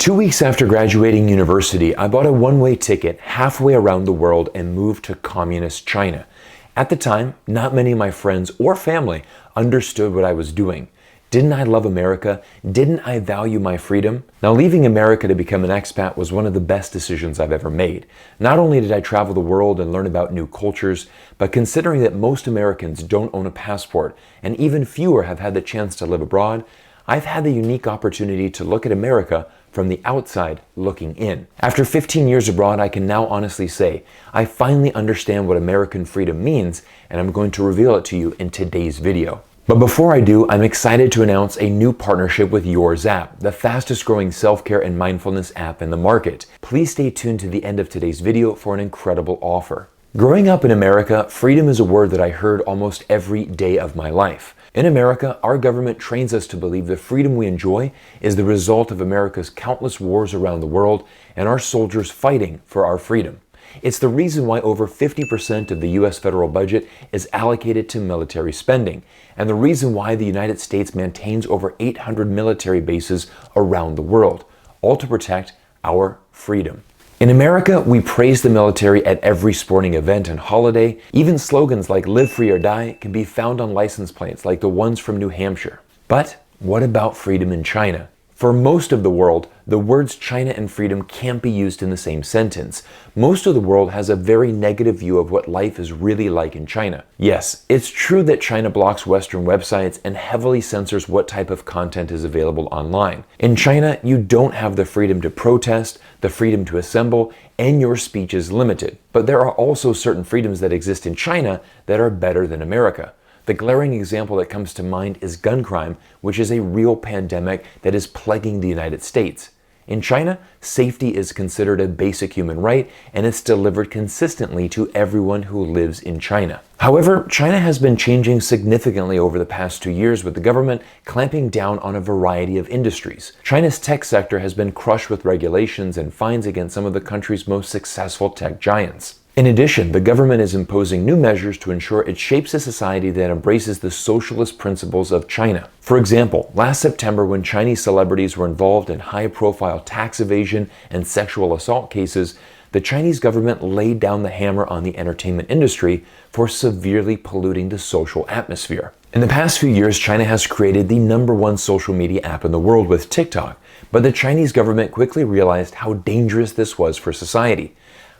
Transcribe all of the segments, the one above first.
2 weeks after graduating university, I bought a one-way ticket halfway around the world and moved to communist China. At the time, not many of my friends or family understood what I was doing. Didn't I love America? Didn't I value my freedom? Now, leaving America to become an expat was one of the best decisions I've ever made. Not only did I travel the world and learn about new cultures, but considering that most Americans don't own a passport, and even fewer have had the chance to live abroad, I've had the unique opportunity to look at America from the outside looking in. After 15 years abroad, I can now honestly say, I finally understand what American freedom means, and I'm going to reveal it to you in today's video. But before I do, I'm excited to announce a new partnership with YourZap, the fastest growing self-care and mindfulness app in the market. Please stay tuned to the end of today's video for an incredible offer. Growing up in America, freedom is a word that I heard almost every day of my life. In America, our government trains us to believe the freedom we enjoy is the result of America's countless wars around the world and our soldiers fighting for our freedom. It's the reason why over 50% of the US federal budget is allocated to military spending, and the reason why the United States maintains over 800 military bases around the world, all to protect our freedom. In America, we praise the military at every sporting event and holiday. Even slogans like "Live Free or Die" can be found on license plates like the ones from New Hampshire. But what about freedom in China? For most of the world, the words China and freedom can't be used in the same sentence. Most of the world has a very negative view of what life is really like in China. Yes, it's true that China blocks Western websites and heavily censors what type of content is available online. In China, you don't have the freedom to protest, the freedom to assemble, and your speech is limited. But there are also certain freedoms that exist in China that are better than America. The glaring example that comes to mind is gun crime, which is a real pandemic that is plaguing the United States. In China, safety is considered a basic human right, and it's delivered consistently to everyone who lives in China. However, China has been changing significantly over the past 2 years, with the government clamping down on a variety of industries. China's tech sector has been crushed with regulations and fines against some of the country's most successful tech giants. In addition, the government is imposing new measures to ensure it shapes a society that embraces the socialist principles of China. For example, last September, when Chinese celebrities were involved in high-profile tax evasion and sexual assault cases, the Chinese government laid down the hammer on the entertainment industry for severely polluting the social atmosphere. In the past few years, China has created the #1 social media app in the world with TikTok, but the Chinese government quickly realized how dangerous this was for society.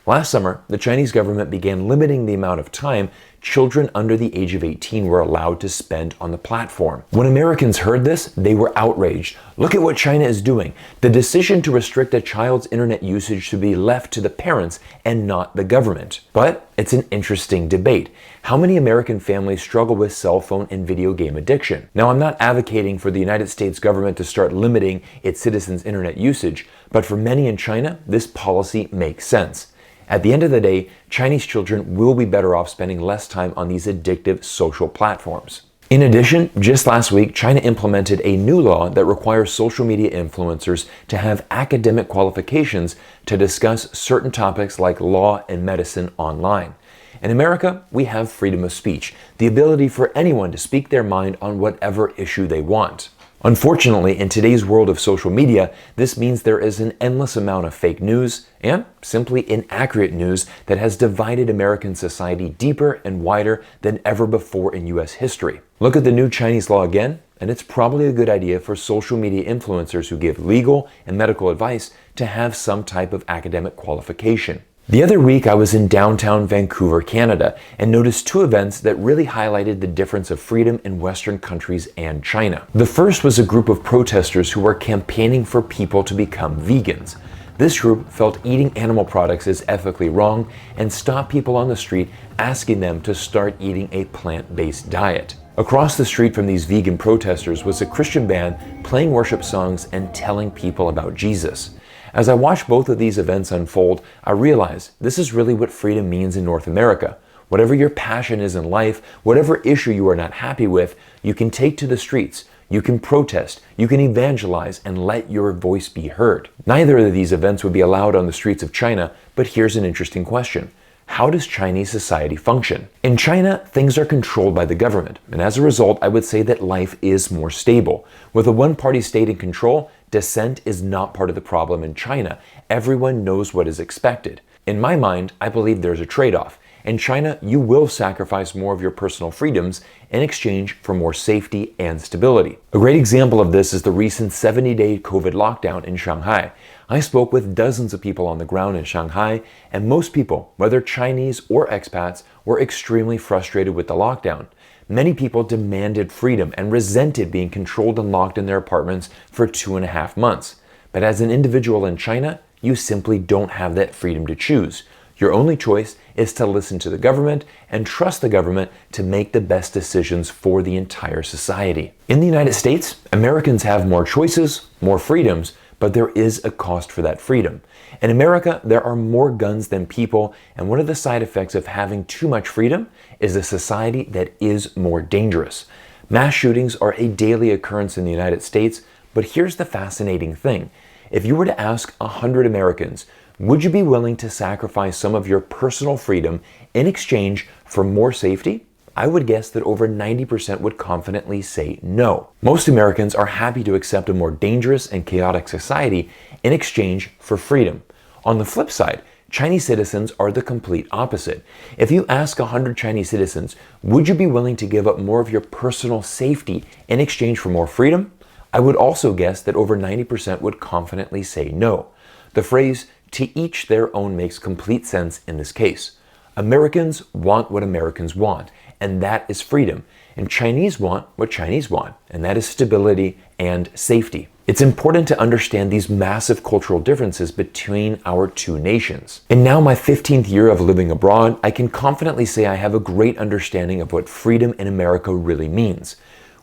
Last summer, the Chinese government began limiting the amount of time children under the age of 18 were allowed to spend on the platform. When Americans heard this, they were outraged. Look at what China is doing. The decision to restrict a child's internet usage should be left to the parents and not the government. But it's an interesting debate. How many American families struggle with cell phone and video game addiction? Now, I'm not advocating for the United States government to start limiting its citizens' internet usage, but for many in China, this policy makes sense. At the end of the day, Chinese children will be better off spending less time on these addictive social platforms. In addition, just last week, China implemented a new law that requires social media influencers to have academic qualifications to discuss certain topics like law and medicine online. In America, we have freedom of speech, the ability for anyone to speak their mind on whatever issue they want. Unfortunately, in today's world of social media, this means there is an endless amount of fake news and simply inaccurate news that has divided American society deeper and wider than ever before in US history. Look at the new Chinese law again, and it's probably a good idea for social media influencers who give legal and medical advice to have some type of academic qualification. The other week, I was in downtown Vancouver, Canada, and noticed two events that really highlighted the difference of freedom in Western countries and China. The first was a group of protesters who were campaigning for people to become vegans. This group felt eating animal products is ethically wrong and stopped people on the street asking them to start eating a plant-based diet. Across the street from these vegan protesters was a Christian band playing worship songs and telling people about Jesus. As I watched both of these events unfold, I realized this is really what freedom means in North America. Whatever your passion is in life, whatever issue you are not happy with, you can take to the streets, you can protest, you can evangelize, and let your voice be heard. Neither of these events would be allowed on the streets of China, but here's an interesting question. How does Chinese society function? In China, things are controlled by the government, and as a result, I would say that life is more stable. With a one-party state in control, dissent is not part of the problem in China. Everyone knows what is expected. In my mind, I believe there's a trade-off. In China, you will sacrifice more of your personal freedoms in exchange for more safety and stability. A great example of this is the recent 70-day COVID lockdown in Shanghai. I spoke with dozens of people on the ground in Shanghai, and most people, whether Chinese or expats, were extremely frustrated with the lockdown. Many people demanded freedom and resented being controlled and locked in their apartments for 2.5 months. But as an individual in China, you simply don't have that freedom to choose. Your only choice is to listen to the government and trust the government to make the best decisions for the entire society. In the United States, Americans have more choices, more freedoms, but there is a cost for that freedom. In America, there are more guns than people, and one of the side effects of having too much freedom is a society that is more dangerous. Mass shootings are a daily occurrence in the United States, but here's the fascinating thing. If you were to ask 100 Americans, would you be willing to sacrifice some of your personal freedom in exchange for more safety? I would guess that over 90% would confidently say no. Most Americans are happy to accept a more dangerous and chaotic society in exchange for freedom. On the flip side, Chinese citizens are the complete opposite. If you ask 100 Chinese citizens, would you be willing to give up more of your personal safety in exchange for more freedom? I would also guess that over 90% would confidently say no. The phrase, "to each their own," makes complete sense in this case. Americans want what Americans want, and that is freedom. And Chinese want what Chinese want, and that is stability and safety. It's important to understand these massive cultural differences between our two nations. In now my 15th year of living abroad, I can confidently say I have a great understanding of what freedom in America really means.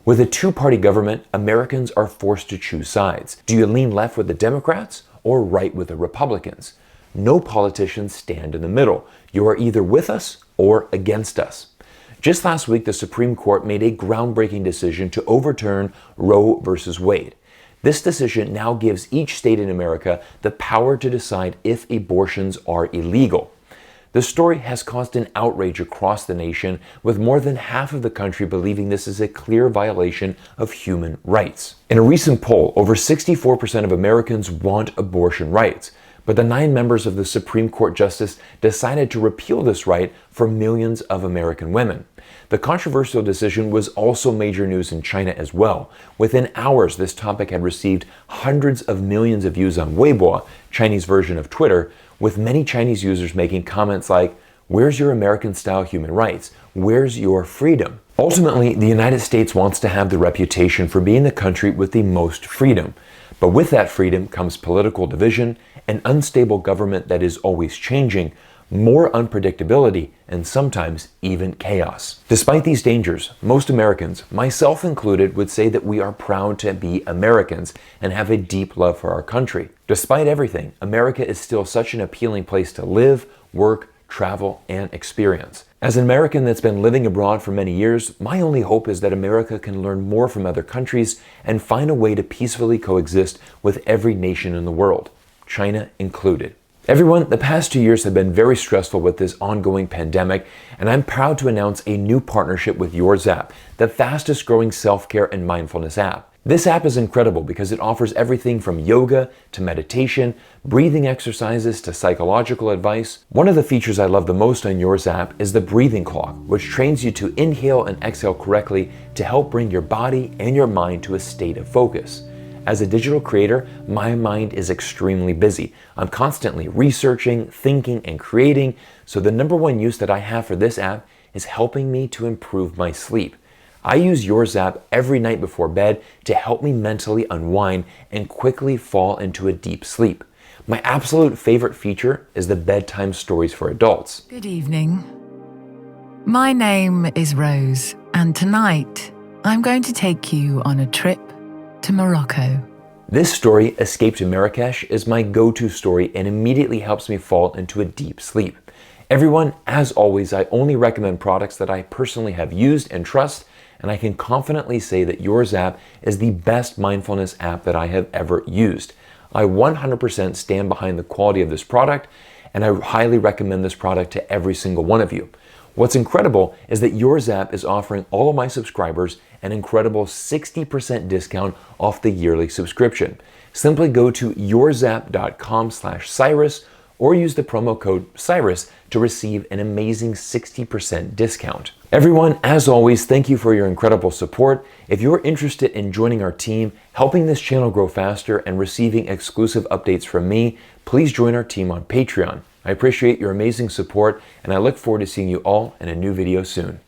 With a two-party government, Americans are forced to choose sides. Do you lean left with the Democrats or right with the Republicans? No politicians stand in the middle. You are either with us or against us. Just last week, the Supreme Court made a groundbreaking decision to overturn Roe versus Wade. This decision now gives each state in America the power to decide if abortions are illegal. The story has caused an outrage across the nation, with more than half of the country believing this is a clear violation of human rights. In a recent poll, over 64% of Americans want abortion rights, but the 9 members of the Supreme Court Justice decided to repeal this right for millions of American women. The controversial decision was also major news in China as well. Within hours, this topic had received hundreds of millions of views on Weibo, Chinese version of Twitter, with many Chinese users making comments like, "Where's your American-style human rights? Where's your freedom?" Ultimately, the United States wants to have the reputation for being the country with the most freedom. But with that freedom comes political division, an unstable government that is always changing, more unpredictability, and sometimes even chaos. Despite these dangers, most Americans, myself included, would say that we are proud to be Americans and have a deep love for our country. Despite everything, America is still such an appealing place to live, work, travel, and experience. As an American that's been living abroad for many years, my only hope is that America can learn more from other countries and find a way to peacefully coexist with every nation in the world, China included. Everyone, the past 2 years have been very stressful with this ongoing pandemic, and I'm proud to announce a new partnership with Yours app, the fastest growing self-care and mindfulness app. This app is incredible because it offers everything from yoga to meditation, breathing exercises to psychological advice. One of the features I love the most on Yours app is the breathing clock, which trains you to inhale and exhale correctly to help bring your body and your mind to a state of focus. As a digital creator, my mind is extremely busy. I'm constantly researching, thinking, and creating, so the number one use that I have for this app is helping me to improve my sleep. I use Yours app every night before bed to help me mentally unwind and quickly fall into a deep sleep. My absolute favorite feature is the bedtime stories for adults. Good evening. My name is Rose, and tonight I'm going to take you on a trip to Morocco. This story, Escape to Marrakesh, is my go-to story and immediately helps me fall into a deep sleep. Everyone, as always, I only recommend products that I personally have used and trust, and I can confidently say that Yours app is the best mindfulness app that I have ever used. I 100% stand behind the quality of this product, and I highly recommend this product to every single one of you. What's incredible is that YourZap is offering all of my subscribers an incredible 60% discount off the yearly subscription. Simply go to yourzap.com/Cyrus or use the promo code Cyrus to receive an amazing 60% discount. Everyone, as always, thank you for your incredible support. If you're interested in joining our team, helping this channel grow faster, and receiving exclusive updates from me, please join our team on Patreon. I appreciate your amazing support, and I look forward to seeing you all in a new video soon.